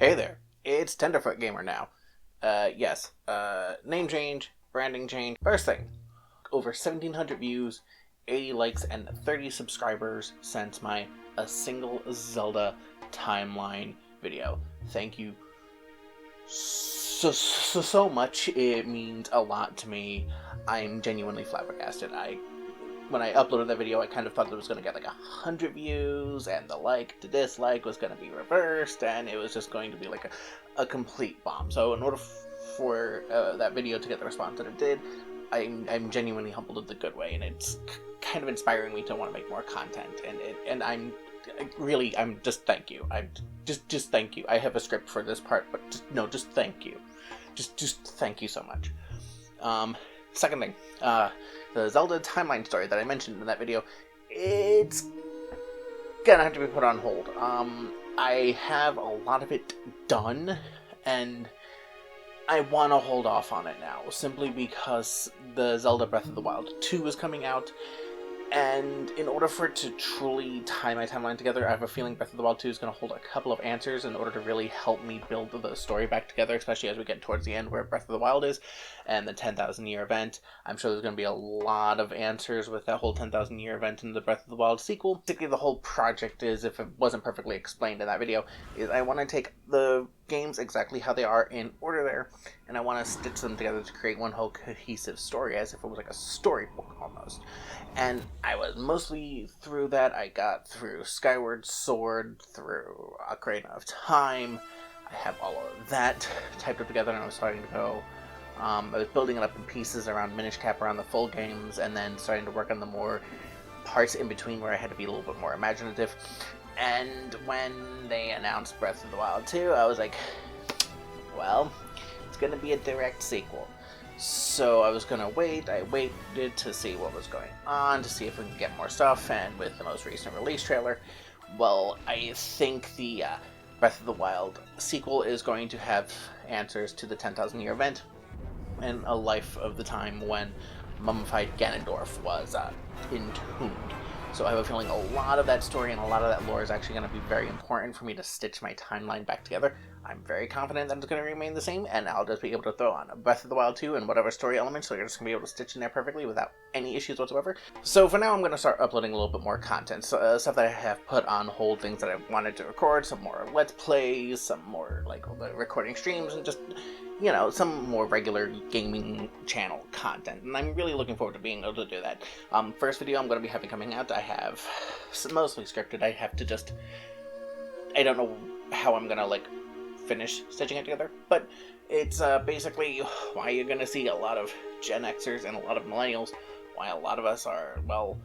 Hey there, it's Tenderfoot Gamer now. Yes, name change, branding change. First thing, over 1,700 views, 80 likes, and 30 subscribers since my A Single Zelda Timeline video. Thank you so much. It means a lot to me. I'm genuinely flabbergasted. When I uploaded that video, I kind of thought it was going to get like 100 views, and the like to dislike was going to be reversed, and it was just going to be like a complete bomb. So in order for that video to get the response that it did, I'm genuinely humbled in the good way, and it's kind of inspiring me to want to make more content. And I'm just thank you. I'm just thank you. I have a script for this part, but just thank you. Just thank you so much. Second thing, the Zelda timeline story that I mentioned in that video, it's gonna have to be put on hold. I have a lot of it done, and I want to hold off on it now, simply because the Zelda Breath of the Wild 2 is coming out, and in order for it to truly tie my timeline together, I have a feeling Breath of the Wild 2 is going to hold a couple of answers in order to really help me build the story back together, especially as we get towards the end where Breath of the Wild is, and the 10,000 year event. I'm sure there's going to be a lot of answers with that whole 10,000 year event in the Breath of the Wild sequel. Particularly the whole project is, if it wasn't perfectly explained in that video, is I want to take the games exactly how they are in order there, and I want to stitch them together to create one whole cohesive story, as if it was like a storybook almost. And I was mostly through that. I got through Skyward Sword, through Ocarina of Time. I have all of that typed up together, and I was starting to go. I was building it up in pieces around Minish Cap, around the full games, and then starting to work on the more parts in between where I had to be a little bit more imaginative. And when they announced Breath of the Wild 2, I was like, well, it's going to be a direct sequel. So I was going to wait. I waited to see what was going on, to see if we could get more stuff, and with the most recent release trailer, well, I think the Breath of the Wild sequel is going to have answers to the 10,000 year event and a life of the time when mummified Ganondorf was entombed. So I have a feeling a lot of that story and a lot of that lore is actually going to be very important for me to stitch my timeline back together. I'm very confident that it's going to remain the same, and I'll just be able to throw on Breath of the Wild 2 and whatever story elements, so you're just going to be able to stitch in there perfectly without any issues whatsoever. So for now, I'm going to start uploading a little bit more content. So, stuff that I have put on hold, things that I wanted to record, some more Let's Plays, some more like recording streams, and just, you know, some more regular gaming channel content. And I'm really looking forward to being able to do that. First video I'm going to be having coming out, I have mostly scripted. I have to just, I don't know how I'm going to like finish stitching it together, but it's basically why you're going to see a lot of Gen Xers and a lot of millennials, why a lot of us are, well,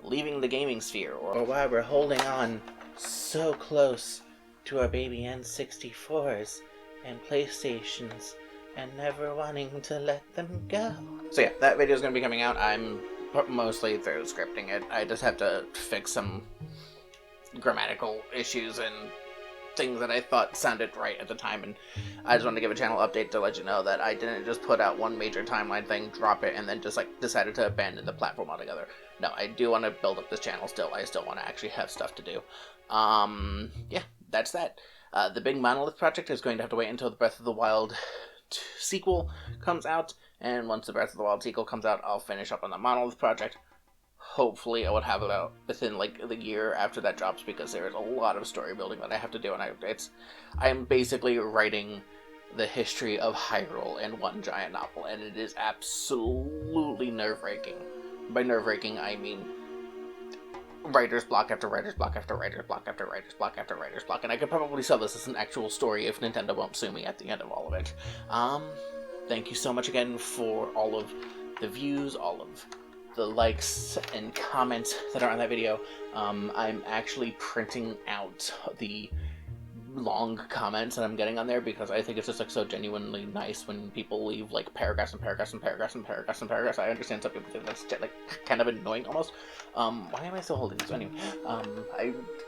leaving the gaming sphere, or why we're holding on so close to our baby N64s and PlayStations and never wanting to let them go. So yeah, that video is going to be coming out. I'm mostly through scripting it. I just have to fix some grammatical issues and things that I thought sounded right at the time, and I just wanted to give a channel update to let you know that I didn't just put out one major timeline thing, drop it, and then just like decided to abandon the platform altogether. No, I do want to build up this channel still. I still want to actually have stuff to do. Yeah, that's that. The big Monolith project is going to have to wait until the Breath of the Wild sequel comes out, and once the Breath of the Wild sequel comes out, I'll finish up on the Monolith project. Hopefully I would have it out within like the year after that drops, because there is a lot of story building that I have to do, and I'm basically writing the history of Hyrule in one giant novel, and it is absolutely nerve-wracking. By nerve-wracking, I mean writer's block after writer's block after writer's block after writer's block after writer's block, and I could probably sell this as an actual story if Nintendo won't sue me at the end of all of it. Thank you so much again for all of the views, all of the likes and comments that are on that video. I'm actually printing out the long comments that I'm getting on there, because I think it's just like so genuinely nice when people leave like paragraphs and paragraphs and paragraphs and paragraphs and paragraphs. I understand some people think that's like kind of annoying almost. Why am I still holding this anyway?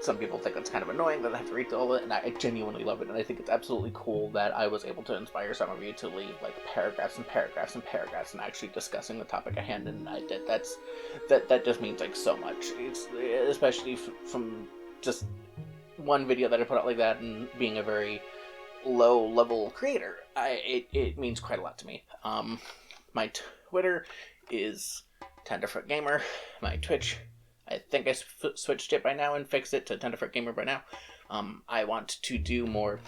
Some people think it's kind of annoying that I have to read through all of it, and I genuinely love it, and I think it's absolutely cool that I was able to inspire some of you to leave like paragraphs and paragraphs and paragraphs and actually discussing the topic at hand, and I did. That just means like so much. It's especially from just one video that I put out like that, and being a very low-level creator. It means quite a lot to me. My Twitter is Tenderfoot Gamer. My Twitch, I think I switched it by now and fixed it to Tenderfoot Gamer by now. I want to do more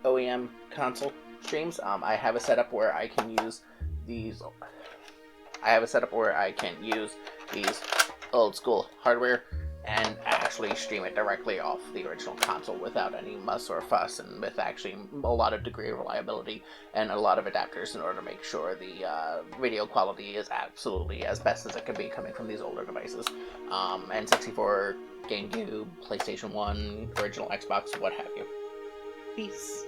OEM console streams. I have a setup where I can use these. I have a setup where I can use these old school hardware and actually stream it directly off the original console without any muss or fuss, and with actually a lot of degree of reliability and a lot of adapters in order to make sure the video quality is absolutely as best as it can be coming from these older devices. N64, GameCube, PlayStation 1, original Xbox, what have you. Peace.